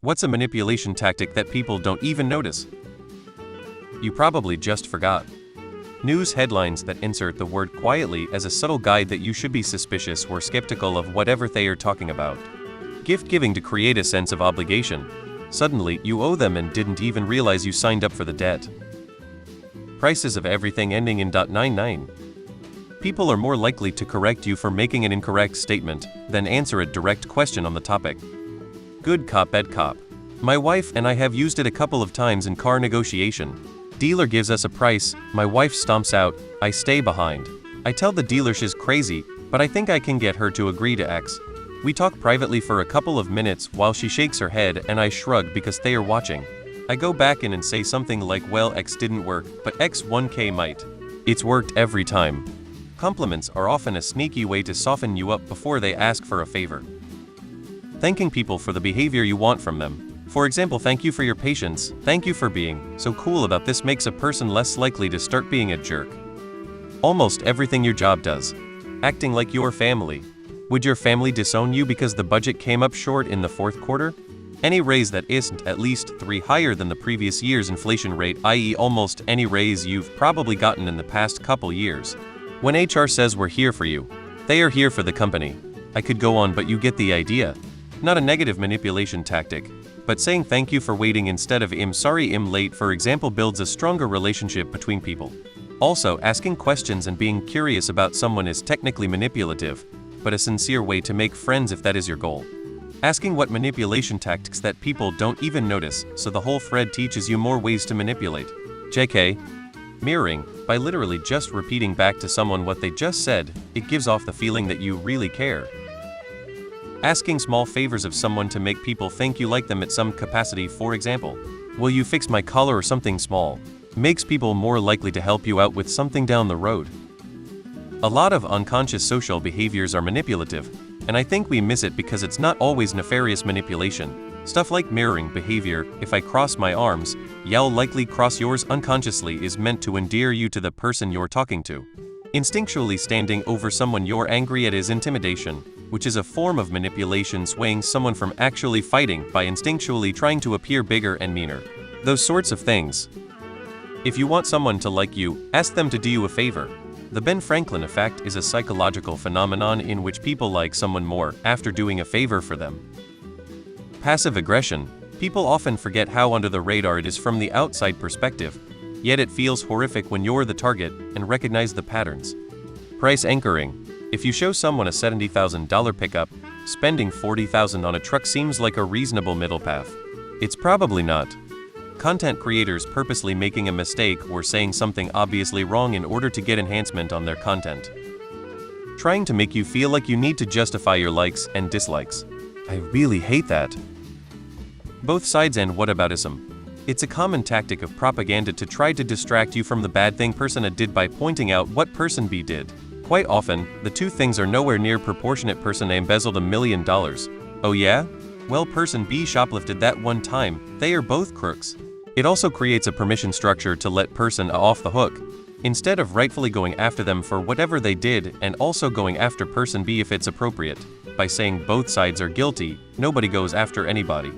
What's a manipulation tactic that people don't even notice? You probably just forgot. News headlines that insert the word quietly as a subtle guide that you should be suspicious or skeptical of whatever they are talking about. Gift giving to create a sense of obligation. Suddenly, you owe them and didn't even realize you signed up for the debt. Prices of everything ending in .99. People are more likely to correct you for making an incorrect statement than answer a direct question on the topic. Good cop, bad cop. My wife and I have used it a couple of times in car negotiation. Dealer gives us a price, my wife stomps out, I stay behind. I tell the dealer she's crazy, but I think I can get her to agree to X. We talk privately for a couple of minutes while she shakes her head and I shrug because they are watching. I go back in and say something like, well, X didn't work, but X 1K might. It's worked every time. Compliments are often a sneaky way to soften you up before they ask for a favor. Thanking people for the behavior you want from them. For example, thank you for your patience, thank you for being so cool about this makes a person less likely to start being a jerk. Almost everything your job does. Acting like your family. Would your family disown you because the budget came up short in the fourth quarter? Any raise that isn't at least 3 higher than the previous year's inflation rate, i.e. almost any raise you've probably gotten in the past couple years. When HR says we're here for you, they are here for the company. I could go on, but you get the idea. Not a negative manipulation tactic, but saying thank you for waiting instead of I'm sorry I'm late, for example, builds a stronger relationship between people. Also, asking questions and being curious about someone is technically manipulative, but a sincere way to make friends if that is your goal. Asking what manipulation tactics that people don't even notice, so the whole thread teaches you more ways to manipulate. JK. Mirroring, by literally just repeating back to someone what they just said, it gives off the feeling that you really care. Asking small favors of someone to make people think you like them at some capacity, for example, will you fix my collar or something small, makes people more likely to help you out with something down the road. A lot of unconscious social behaviors are manipulative, and I think we miss it because it's not always nefarious manipulation. Stuff like mirroring behavior, if I cross my arms, you'll likely cross yours unconsciously, is meant to endear you to the person you're talking to. Instinctually standing over someone you're angry at is intimidation, which is a form of manipulation, swaying someone from actually fighting by instinctually trying to appear bigger and meaner. Those sorts of things. If you want someone to like you, ask them to do you a favor. The Ben Franklin effect is a psychological phenomenon in which people like someone more after doing a favor for them. Passive aggression. People often forget how under the radar it is from the outside perspective, yet it feels horrific when you're the target and recognize the patterns. Price anchoring. If you show someone a $70,000 pickup, spending $40,000 on a truck seems like a reasonable middle path. It's probably not. Content creators purposely making a mistake or saying something obviously wrong in order to get enhancement on their content. Trying to make you feel like you need to justify your likes and dislikes. I really hate that. Both sides and whataboutism. It's a common tactic of propaganda to try to distract you from the bad thing person A did by pointing out what person B did. Quite often, the two things are nowhere near proportionate. Person A embezzled $1 million. Oh yeah? Well, person B shoplifted that one time, they are both crooks. It also creates a permission structure to let person A off the hook, instead of rightfully going after them for whatever they did and also going after person B if it's appropriate. By saying both sides are guilty, nobody goes after anybody.